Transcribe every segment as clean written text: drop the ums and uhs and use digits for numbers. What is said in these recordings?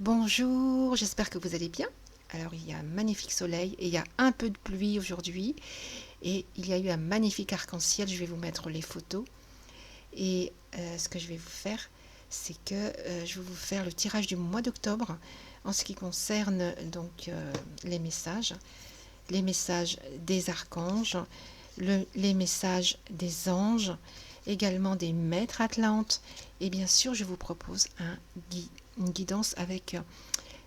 Bonjour, j'espère que vous allez bien. Alors il y a un magnifique soleil et il y a un peu de pluie aujourd'hui et il y a eu un magnifique arc-en-ciel. Je vais vous mettre les photos et ce que je vais vous faire, c'est que je vais vous faire le tirage du mois d'octobre en ce qui concerne donc les messages des archanges, les messages des anges, également des maîtres atlantes et bien sûr je vous propose une guidance avec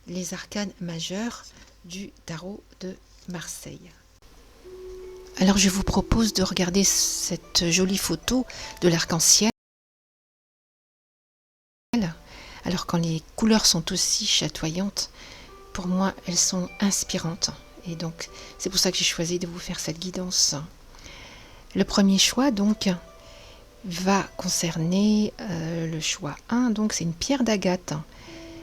les arcanes majeurs du tarot de Marseille. Alors je vous propose de regarder cette jolie photo de l'arc-en-ciel. Alors quand les couleurs sont aussi chatoyantes, pour moi elles sont inspirantes. Et donc c'est pour ça que j'ai choisi de vous faire cette guidance. Le premier choix donc va concerner le choix 1, donc c'est une pierre d'agate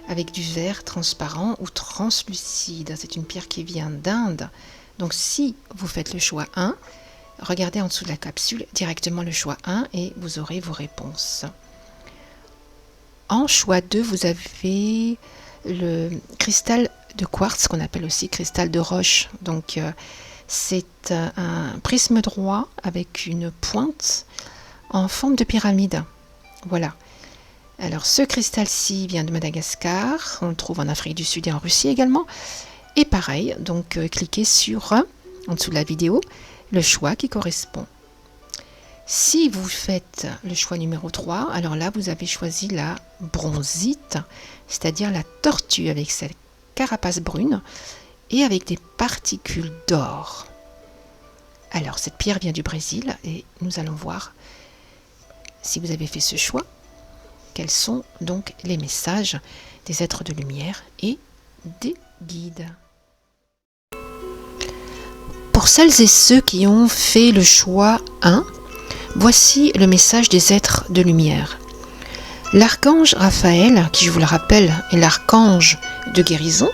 avec du verre transparent ou translucide. C'est une pierre qui vient d'Inde. Donc si vous faites le choix 1, regardez en dessous de la capsule directement le choix 1 et vous aurez vos réponses. En choix 2, vous avez le cristal de quartz qu'on appelle aussi cristal de roche. Donc c'est un prisme droit avec une pointe en forme de pyramide. Voilà. Alors ce cristal-ci vient de Madagascar, on le trouve en Afrique du Sud et en Russie également. Et pareil, donc cliquez sur, en dessous de la vidéo, le choix qui correspond. Si vous faites le choix numéro 3, alors là vous avez choisi la bronzite, c'est-à-dire la tortue avec cette carapace brune et avec des particules d'or. Alors cette pierre vient du Brésil et nous allons voir si vous avez fait ce choix. Quels sont donc les messages des êtres de lumière et des guides? Pour celles et ceux qui ont fait le choix 1, voici le message des êtres de lumière. L'archange Raphaël, qui je vous le rappelle est l'archange de guérison,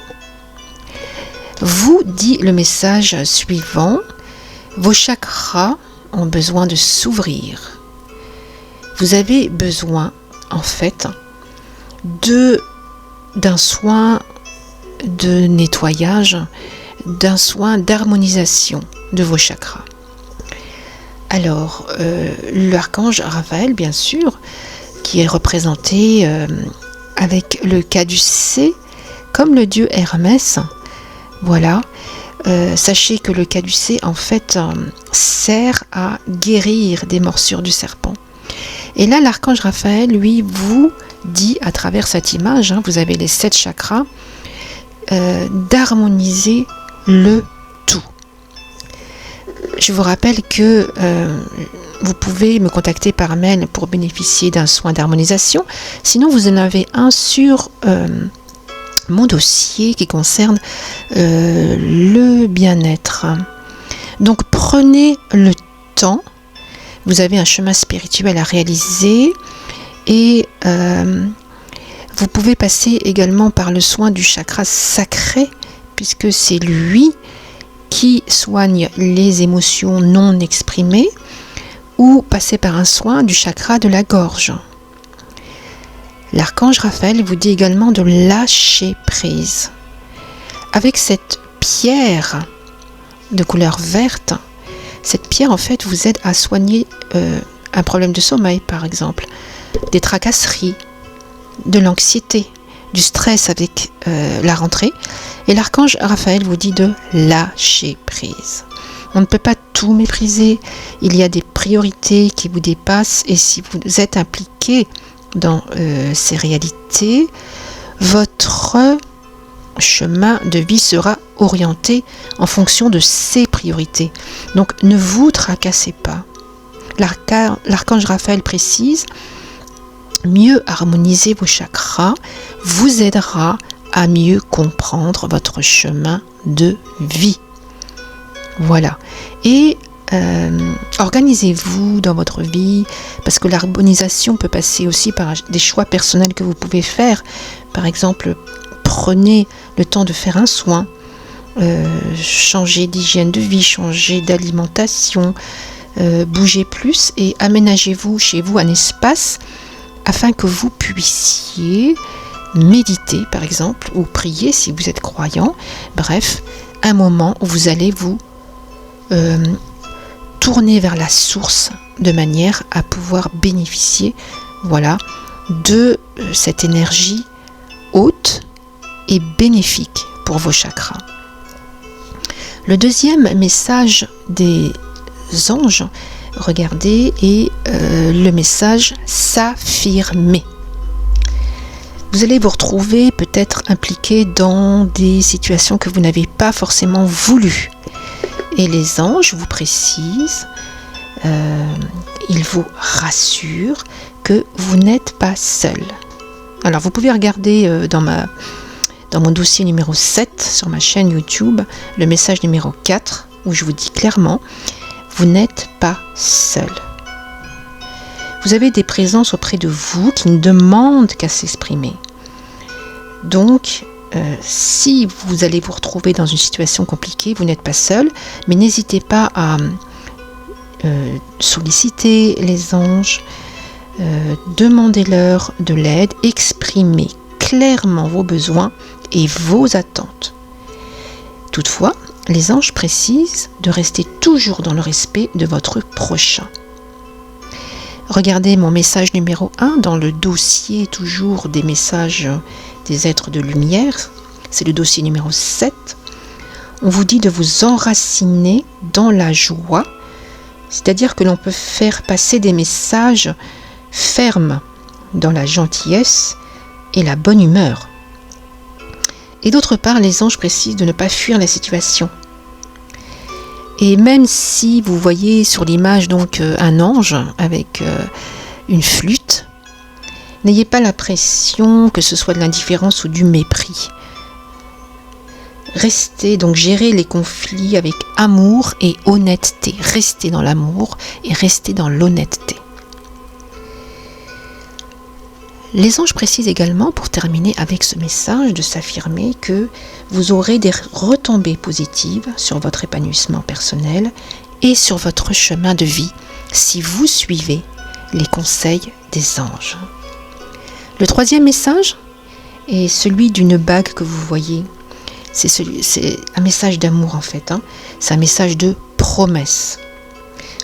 vous dit le message suivant: vos chakras ont besoin de s'ouvrir. Vous avez besoin en fait d'un soin de nettoyage, d'un soin d'harmonisation de vos chakras. Alors l'archange Raphaël, bien sûr, qui est représenté avec le caducée comme le dieu Hermès. Voilà. Sachez que le caducée en fait sert à guérir des morsures du serpent. Et là, l'archange Raphaël, lui, vous dit à travers cette image, vous avez les 7 chakras, d'harmoniser le tout. Je vous rappelle que vous pouvez me contacter par mail pour bénéficier d'un soin d'harmonisation. Sinon, vous en avez un sur mon dossier qui concerne le bien-être. Donc, prenez le temps. Vous avez un chemin spirituel à réaliser et vous pouvez passer également par le soin du chakra sacré puisque c'est lui qui soigne les émotions non exprimées ou passer par un soin du chakra de la gorge. L'archange Raphaël vous dit également de lâcher prise. Avec cette pierre de couleur verte, cette pierre, en fait, vous aide à soigner un problème de sommeil, par exemple, des tracasseries, de l'anxiété, du stress avec la rentrée. Et l'archange Raphaël vous dit de lâcher prise. On ne peut pas tout mépriser. Il y a des priorités qui vous dépassent. Et si vous êtes impliqué dans ces réalités, votre chemin de vie sera orienté en fonction de ces priorités. Donc ne vous tracassez pas. L'archange Raphaël précise: mieux harmoniser vos chakras vous aidera à mieux comprendre votre chemin de vie. Voilà. Et organisez-vous dans votre vie, parce que l'harmonisation peut passer aussi par des choix personnels que vous pouvez faire. Par exemple, prenez le temps de faire un soin, changer d'hygiène de vie, changer d'alimentation, bougez plus et aménagez-vous chez vous un espace afin que vous puissiez méditer par exemple, ou prier si vous êtes croyant. Bref, un moment où vous allez vous tourner vers la source de manière à pouvoir bénéficier, voilà, de cette énergie haute et bénéfique pour vos chakras. Le deuxième message des anges, regardez, est le message s'affirmer. Vous allez vous retrouver peut-être impliqué dans des situations que vous n'avez pas forcément voulu. Et les anges vous précisent, ils vous rassurent que vous n'êtes pas seul. Alors vous pouvez regarder dans mon dossier numéro 7 sur ma chaîne YouTube, le message numéro 4, où je vous dis clairement, vous n'êtes pas seul. Vous avez des présences auprès de vous qui ne demandent qu'à s'exprimer. Donc, si vous allez vous retrouver dans une situation compliquée, vous n'êtes pas seul, mais n'hésitez pas à solliciter les anges, demandez-leur de l'aide, exprimez clairement vos besoins et vos attentes. Toutefois, les anges précisent de rester toujours dans le respect de votre prochain. Regardez mon message numéro 1 dans le dossier toujours des messages des êtres de lumière, c'est le dossier numéro 7. On vous dit de vous enraciner dans la joie, c'est-à-dire que l'on peut faire passer des messages fermes dans la gentillesse et la bonne humeur. Et d'autre part, les anges précisent de ne pas fuir la situation. Et même si vous voyez sur l'image donc un ange avec une flûte, n'ayez pas l'impression que ce soit de l'indifférence ou du mépris. Restez donc, gérez les conflits avec amour et honnêteté. Restez dans l'amour et restez dans l'honnêteté. Les anges précisent également, pour terminer avec ce message, de s'affirmer que vous aurez des retombées positives sur votre épanouissement personnel et sur votre chemin de vie si vous suivez les conseils des anges. Le troisième message est celui d'une bague que vous voyez. C'est un message d'amour en fait. C'est un message de promesse.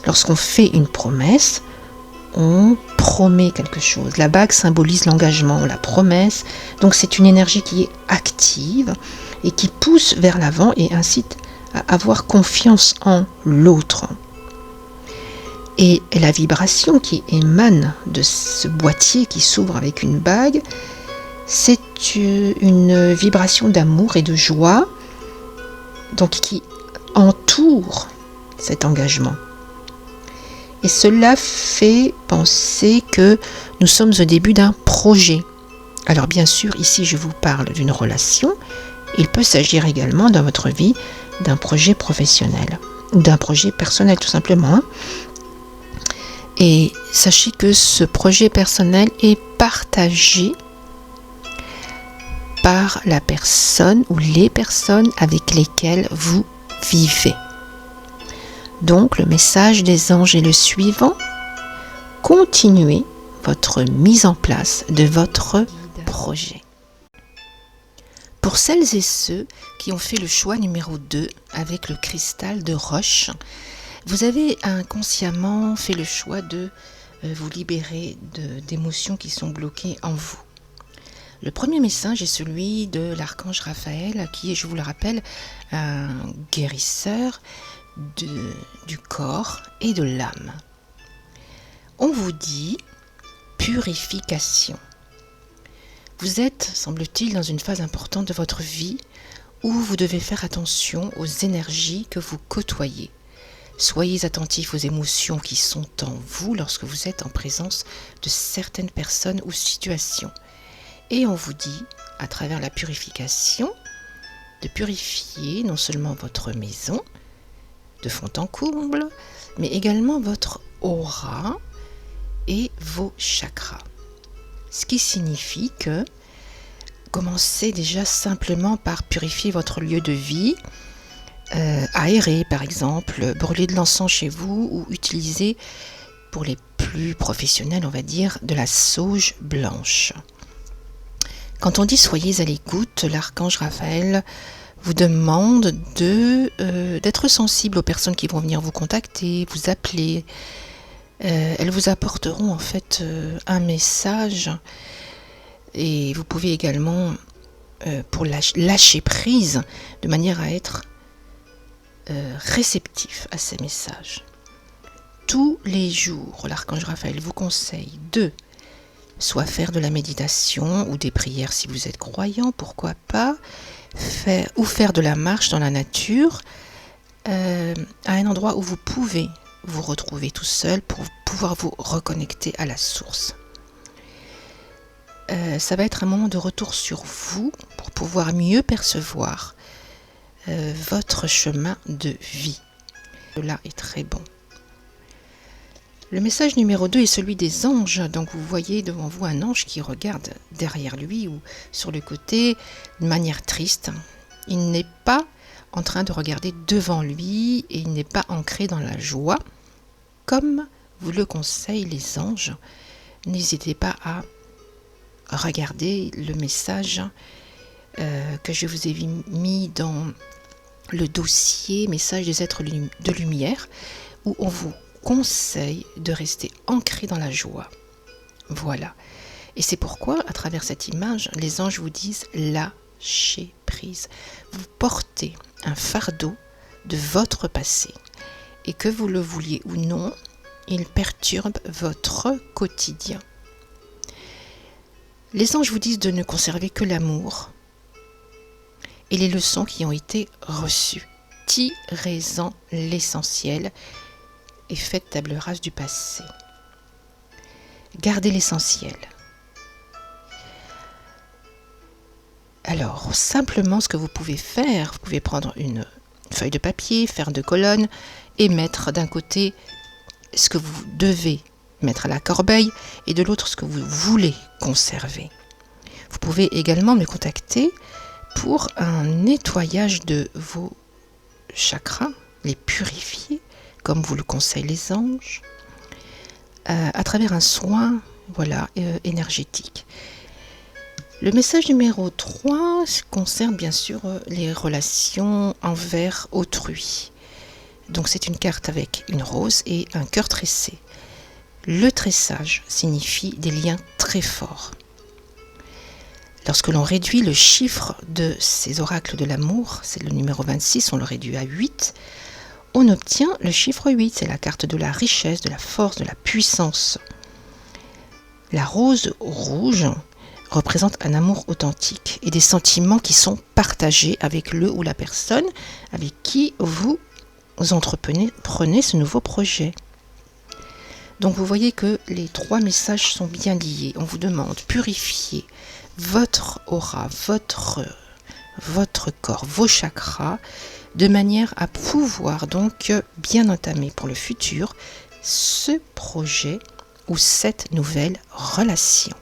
Lorsqu'on fait une promesse, on promet quelque chose. La bague symbolise l'engagement, la promesse. Donc c'est une énergie qui est active et qui pousse vers l'avant et incite à avoir confiance en l'autre. Et la vibration qui émane de ce boîtier qui s'ouvre avec une bague, c'est une vibration d'amour et de joie, donc qui entoure cet engagement. Et cela fait penser que nous sommes au début d'un projet. Alors bien sûr, ici je vous parle d'une relation. Il peut s'agir également dans votre vie d'un projet professionnel ou d'un projet personnel tout simplement. Et sachez que ce projet personnel est partagé par la personne ou les personnes avec lesquelles vous vivez. Donc le message des anges est le suivant: continuez votre mise en place de votre projet. Pour celles et ceux qui ont fait le choix numéro 2 avec le cristal de roche, vous avez inconsciemment fait le choix de vous libérer d'émotions qui sont bloquées en vous. Le premier message est celui de l'archange Raphaël, qui est, je vous le rappelle, un guérisseur du corps et de l'âme. On vous dit purification. Vous êtes, semble-t-il, dans une phase importante de votre vie où vous devez faire attention aux énergies que vous côtoyez. Soyez attentifs aux émotions qui sont en vous lorsque vous êtes en présence de certaines personnes ou situations. Et on vous dit, à travers la purification, de purifier non seulement votre maison, de fond en comble, mais également votre aura et vos chakras. Ce qui signifie que commencez déjà simplement par purifier votre lieu de vie, aérer par exemple, brûler de l'encens chez vous ou utiliser, pour les plus professionnels on va dire, de la sauge blanche. Quand on dit soyez à l'écoute, l'archange Raphaël vous demande d'être sensible aux personnes qui vont venir vous contacter, vous appeler. Elles vous apporteront en fait un message, et vous pouvez également pour lâcher prise de manière à être réceptif à ces messages. Tous les jours, l'archange Raphaël vous conseille de soit faire de la méditation ou des prières si vous êtes croyant, pourquoi pas, faire de la marche dans la nature, à un endroit où vous pouvez vous retrouver tout seul pour pouvoir vous reconnecter à la source. Ça va être un moment de retour sur vous pour pouvoir mieux percevoir votre chemin de vie. Cela est très bon. Le message numéro 2 est celui des anges. Donc vous voyez devant vous un ange qui regarde derrière lui ou sur le côté de manière triste. Il n'est pas en train de regarder devant lui et il n'est pas ancré dans la joie, comme vous le conseillent les anges. N'hésitez pas à regarder le message que je vous ai mis dans le dossier message des êtres de lumière, où on vous conseille de rester ancré dans la joie. Voilà. Et c'est pourquoi, à travers cette image, les anges vous disent lâchez prise. Vous portez un fardeau de votre passé. Et que vous le vouliez ou non, il perturbe votre quotidien. Les anges vous disent de ne conserver que l'amour et les leçons qui ont été reçues. Tirez-en l'essentiel et faites table rase du passé. Gardez l'essentiel. Alors, simplement, ce que vous pouvez faire, vous pouvez prendre une feuille de papier, faire 2 colonnes et mettre d'un côté ce que vous devez mettre à la corbeille et de l'autre ce que vous voulez conserver. Vous pouvez également me contacter pour un nettoyage de vos chakras, les purifier, comme vous le conseillent les anges, à travers un soin énergétique. Le message numéro 3 concerne bien sûr les relations envers autrui. Donc c'est une carte avec une rose et un cœur tressé. Le tressage signifie des liens très forts. Lorsque l'on réduit le chiffre de ces oracles de l'amour, c'est le numéro 26, on le réduit à 8, on obtient le chiffre 8, c'est la carte de la richesse, de la force, de la puissance. La rose rouge représente un amour authentique et des sentiments qui sont partagés avec le ou la personne avec qui vous entreprenez ce nouveau projet. Donc vous voyez que les 3 messages sont bien liés. On vous demande purifier votre aura, votre corps, vos chakras, de manière à pouvoir donc bien entamer pour le futur ce projet ou cette nouvelle relation.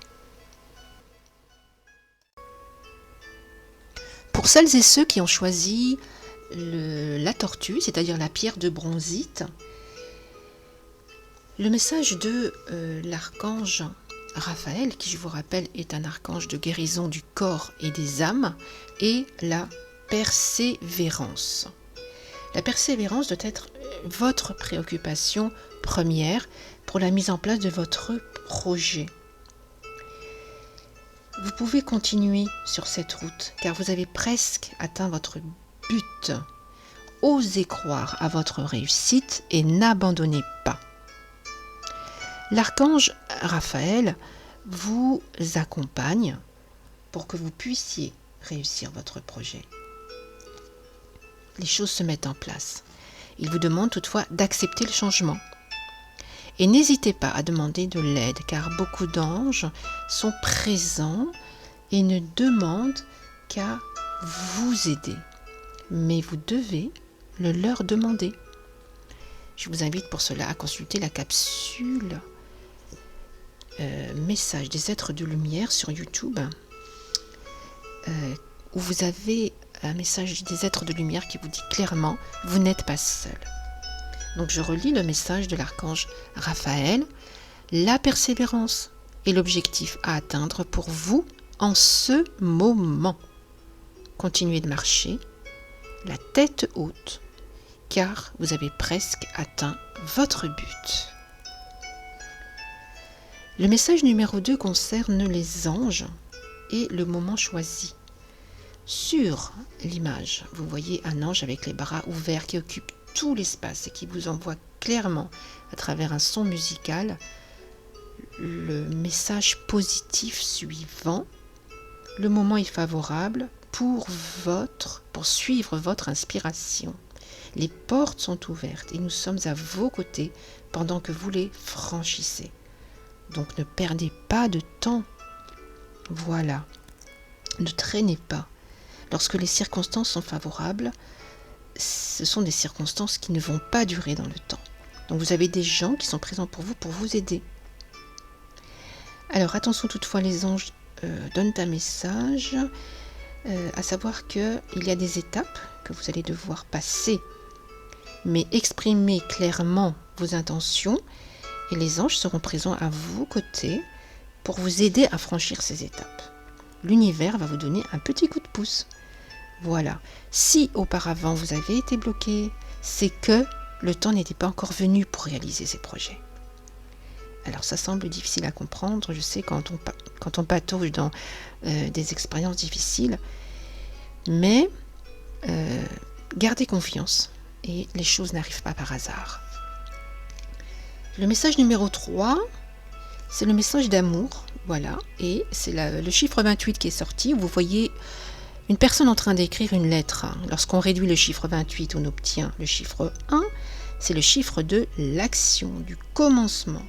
Pour celles et ceux qui ont choisi la tortue, c'est-à-dire la pierre de bronzite, le message de l'archange Raphaël, qui je vous rappelle est un archange de guérison du corps et des âmes, est la persévérance. La persévérance doit être votre préoccupation première pour la mise en place de votre projet. Vous pouvez continuer sur cette route car vous avez presque atteint votre but. Osez croire à votre réussite et n'abandonnez pas. L'archange Raphaël vous accompagne pour que vous puissiez réussir votre projet. Les choses se mettent en place. Il vous demande toutefois d'accepter le changement. Et n'hésitez pas à demander de l'aide car beaucoup d'anges sont présents et ne demandent qu'à vous aider. Mais vous devez le leur demander. Je vous invite pour cela à consulter la capsule Message des êtres de lumière sur YouTube où vous avez un message des êtres de lumière qui vous dit clairement « Vous n'êtes pas seul ». Donc je relis le message de l'archange Raphaël. La persévérance est l'objectif à atteindre pour vous en ce moment. Continuez de marcher, la tête haute, car vous avez presque atteint votre but. Le message numéro 2 concerne les anges et le moment choisi. Sur l'image, vous voyez un ange avec les bras ouverts qui occupe tout l'espace et qui vous envoie clairement à travers un son musical le message positif suivant. Le moment est favorable pour suivre votre inspiration. Les portes sont ouvertes et nous sommes à vos côtés pendant que vous les franchissez. Donc ne perdez pas de temps. Voilà. Ne traînez pas. Lorsque les circonstances sont favorables, ce sont des circonstances qui ne vont pas durer dans le temps. Donc vous avez des gens qui sont présents pour vous aider. Alors attention toutefois, les anges donnent un message, à savoir qu'il y a des étapes que vous allez devoir passer, mais exprimez clairement vos intentions et les anges seront présents à vos côtés pour vous aider à franchir ces étapes. L'univers va vous donner un petit coup de pouce. Voilà. Si auparavant vous avez été bloqué, c'est que le temps n'était pas encore venu pour réaliser ces projets. Alors ça semble difficile à comprendre, je sais quand on patauge dans des expériences difficiles, mais gardez confiance et les choses n'arrivent pas par hasard. Le message numéro 3, c'est le message d'amour, voilà, et c'est le chiffre 28 qui est sorti. Vous voyez une personne en train d'écrire une lettre. Lorsqu'on réduit le chiffre 28, on obtient le chiffre 1, c'est le chiffre de l'action, du commencement.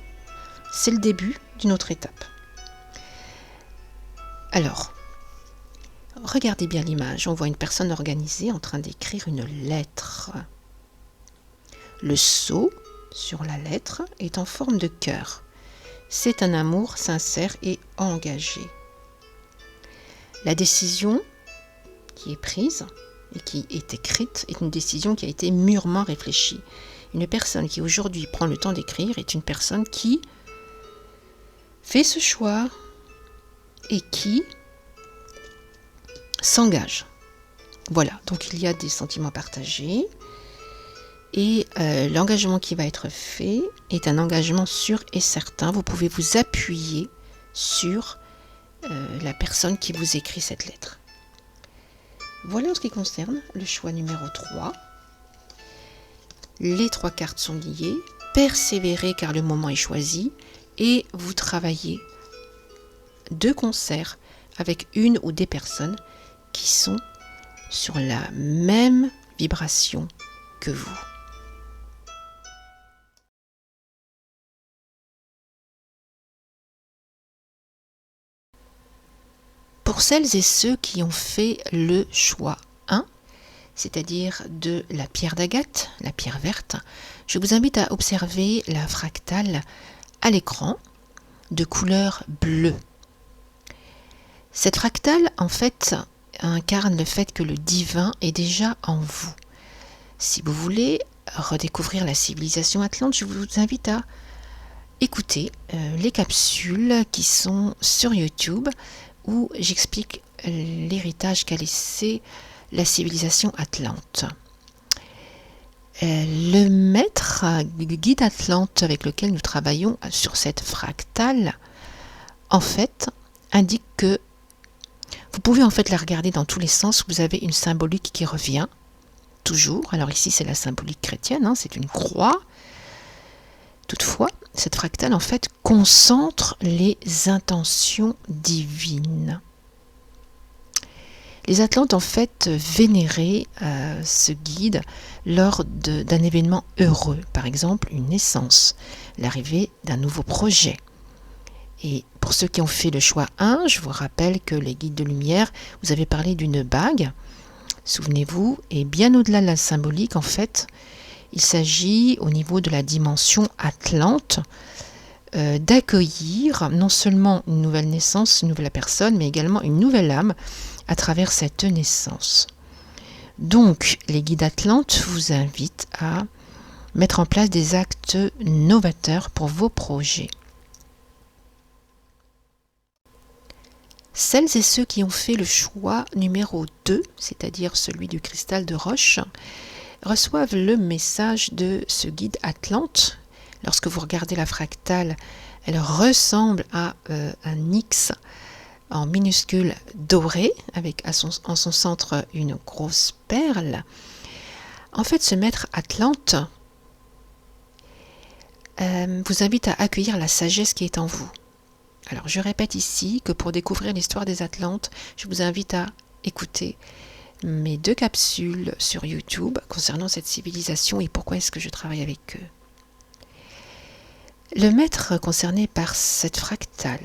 C'est le début d'une autre étape. Alors, regardez bien l'image, on voit une personne organisée en train d'écrire une lettre. Le sceau sur la lettre est en forme de cœur. C'est un amour sincère et engagé. La décision qui est prise et qui est écrite est une décision qui a été mûrement réfléchie. Une personne qui aujourd'hui prend le temps d'écrire est une personne qui fait ce choix et qui s'engage. Voilà, donc il y a des sentiments partagés et l'engagement qui va être fait est un engagement sûr et certain. Vous pouvez vous appuyer sur la personne qui vous écrit cette lettre. Voilà en ce qui concerne le choix numéro 3. Les 3 cartes sont liées. Persévérez car le moment est choisi et vous travaillez de concert avec une ou des personnes qui sont sur la même vibration que vous. Pour celles et ceux qui ont fait le choix 1, c'est-à-dire de la pierre d'agate, la pierre verte, je vous invite à observer la fractale à l'écran de couleur bleue. Cette fractale, en fait, incarne le fait que le divin est déjà en vous. Si vous voulez redécouvrir la civilisation atlante, je vous invite à écouter les capsules qui sont sur YouTube où j'explique l'héritage qu'a laissé la civilisation atlante. Le maître, le guide atlante avec lequel nous travaillons sur cette fractale, en fait, indique que vous pouvez en fait la regarder dans tous les sens. Vous avez une symbolique qui revient toujours. Alors ici, c'est la symbolique chrétienne, c'est une croix. Toutefois, cette fractale en fait concentre les intentions divines. Les Atlantes en fait vénéraient ce guide lors d'un événement heureux, par exemple une naissance, l'arrivée d'un nouveau projet. Et pour ceux qui ont fait le choix 1, je vous rappelle que les guides de lumière, vous avez parlé d'une bague, souvenez-vous, et bien au-delà de la symbolique, en fait, il s'agit au niveau de la dimension atlante d'accueillir non seulement une nouvelle naissance, une nouvelle personne, mais également une nouvelle âme à travers cette naissance. Donc, les guides atlantes vous invitent à mettre en place des actes novateurs pour vos projets. Celles et ceux qui ont fait le choix numéro 2, c'est-à-dire celui du cristal de roche, reçoivent le message de ce guide Atlante. Lorsque vous regardez la fractale, elle ressemble à un X en minuscule doré, avec en son centre une grosse perle. En fait, ce maître Atlante vous invite à accueillir la sagesse qui est en vous. Alors, je répète ici que pour découvrir l'histoire des Atlantes, je vous invite à écouter mes 2 capsules sur YouTube concernant cette civilisation et pourquoi est-ce que je travaille avec eux. Le maître concerné par cette fractale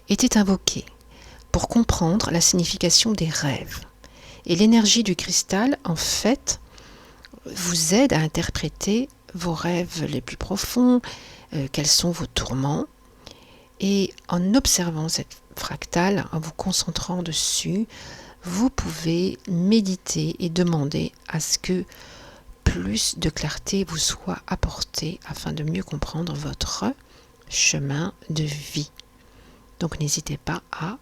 était invoqué pour comprendre la signification des rêves. Et l'énergie du cristal, en fait, vous aide à interpréter vos rêves les plus profonds, quels sont vos tourments. Et en observant cette fractale, en vous concentrant dessus, vous pouvez méditer et demander à ce que plus de clarté vous soit apportée afin de mieux comprendre votre chemin de vie. Donc n'hésitez pas à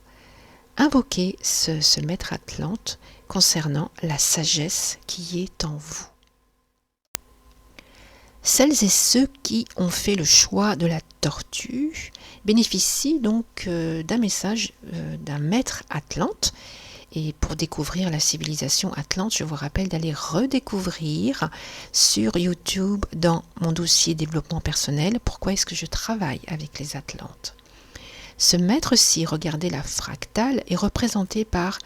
invoquer ce maître Atlante concernant la sagesse qui est en vous. Celles et ceux qui ont fait le choix de la tortue bénéficient donc d'un message d'un maître Atlante. Et pour découvrir la civilisation Atlante, je vous rappelle d'aller redécouvrir sur YouTube dans mon dossier développement personnel pourquoi est-ce que je travaille avec les Atlantes. Ce maître-ci, regardez la fractale, est représenté par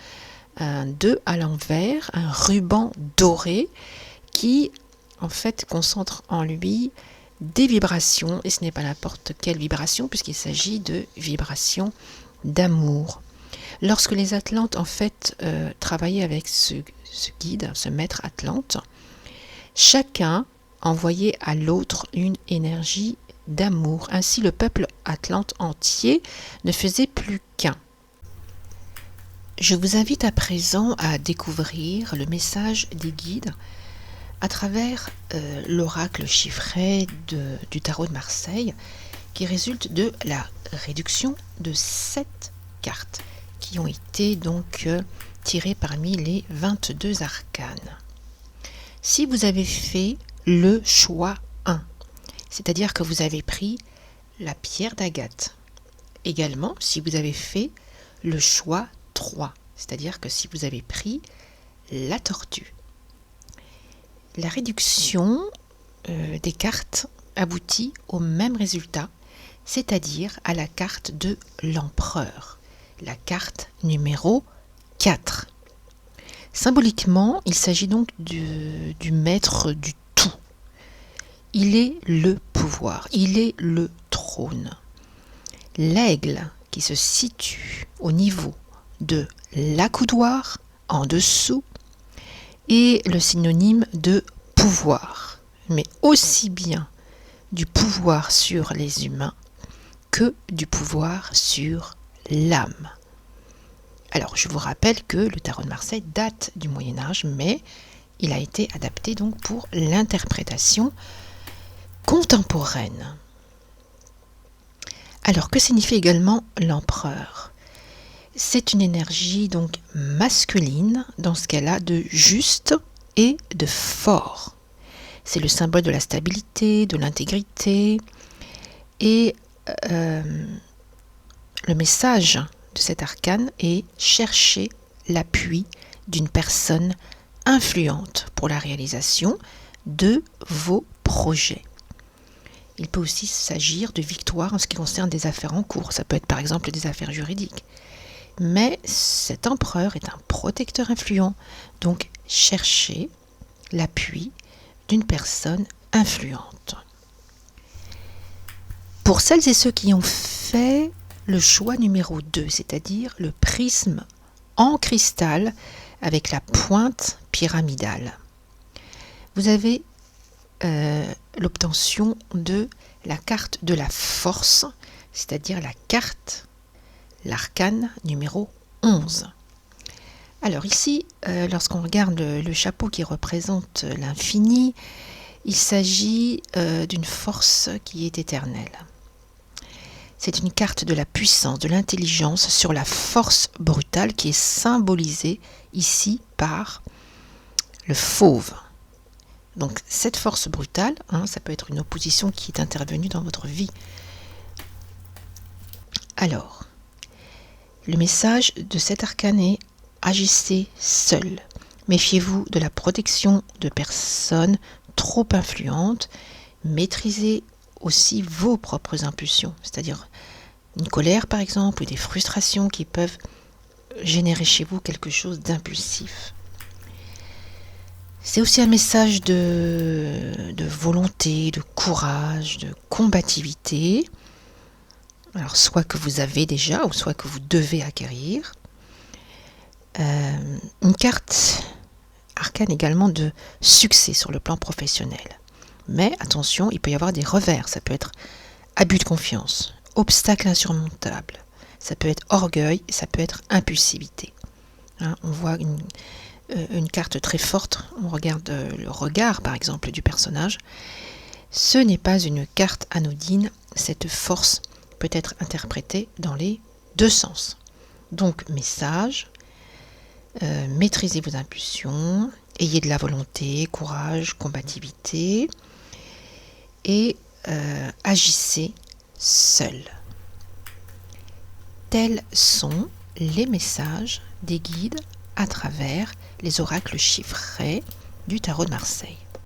un 2 à l'envers, un ruban doré qui en fait concentre en lui des vibrations, et ce n'est pas n'importe quelle vibration puisqu'il s'agit de vibrations d'amour. Lorsque les Atlantes en fait travaillaient avec ce guide, ce maître Atlante, chacun envoyait à l'autre une énergie d'amour. Ainsi, le peuple Atlante entier ne faisait plus qu'un. Je vous invite à présent à découvrir le message des guides à travers l'oracle chiffré du tarot de Marseille qui résulte de la réduction de 7 cartes qui ont été donc tirées parmi les 22 arcanes. Si vous avez fait le choix 1, c'est-à-dire que vous avez pris la pierre d'agate. Également, si vous avez fait le choix 3, c'est-à-dire que si vous avez pris la tortue. La réduction des cartes aboutit au même résultat, c'est-à-dire à la carte de l'empereur, la carte numéro 4. Symboliquement, il s'agit donc du maître du tout. Il est le pouvoir, il est le trône. L'aigle qui se situe au niveau de l'accoudoir, en dessous, est le synonyme de pouvoir, mais aussi bien du pouvoir sur les humains que du pouvoir sur l'âme. Alors, je vous rappelle que le tarot de Marseille date du Moyen-Âge, mais il a été adapté donc pour l'interprétation contemporaine. Alors, que signifie également l'empereur ? C'est une énergie donc masculine dans ce qu'elle a de juste et de fort. C'est le symbole de la stabilité, de l'intégrité. Et le message de cet arcane est chercher l'appui d'une personne influente pour la réalisation de vos projets. Il peut aussi s'agir de victoire en ce qui concerne des affaires en cours. Ça peut être par exemple des affaires juridiques. Mais cet empereur est un protecteur influent, donc cherchez l'appui d'une personne influente. Pour celles et ceux qui ont fait le choix numéro 2, c'est-à-dire le prisme en cristal avec la pointe pyramidale, vous avez l'obtention de la carte de la force, c'est-à-dire l'arcane numéro 11. Alors ici, lorsqu'on regarde le chapeau qui représente l'infini, il s'agit d'une force qui est éternelle. C'est une carte de la puissance, de l'intelligence sur la force brutale qui est symbolisée ici par le fauve. Donc cette force brutale, ça peut être une opposition qui est intervenue dans votre vie. Alors, le message de cet arcane est: agissez seul. Méfiez-vous de la protection de personnes trop influentes. Maîtrisez aussi vos propres impulsions, c'est-à-dire une colère par exemple, ou des frustrations qui peuvent générer chez vous quelque chose d'impulsif. C'est aussi un message de volonté, de courage, de combativité. Alors soit que vous avez déjà, ou soit que vous devez acquérir. Une carte arcane également de succès sur le plan professionnel. Mais attention, il peut y avoir des revers. Ça peut être abus de confiance, obstacle insurmontable. Ça peut être orgueil, ça peut être impulsivité. On voit une carte très forte. On regarde le regard, par exemple, du personnage. Ce n'est pas une carte anodine. Cette force peut être interprétée dans les deux sens. Donc, message, maîtrisez vos impulsions, ayez de la volonté, courage, combativité, et agissez seul. Tels sont les messages des guides à travers les oracles chiffrés du tarot de Marseille.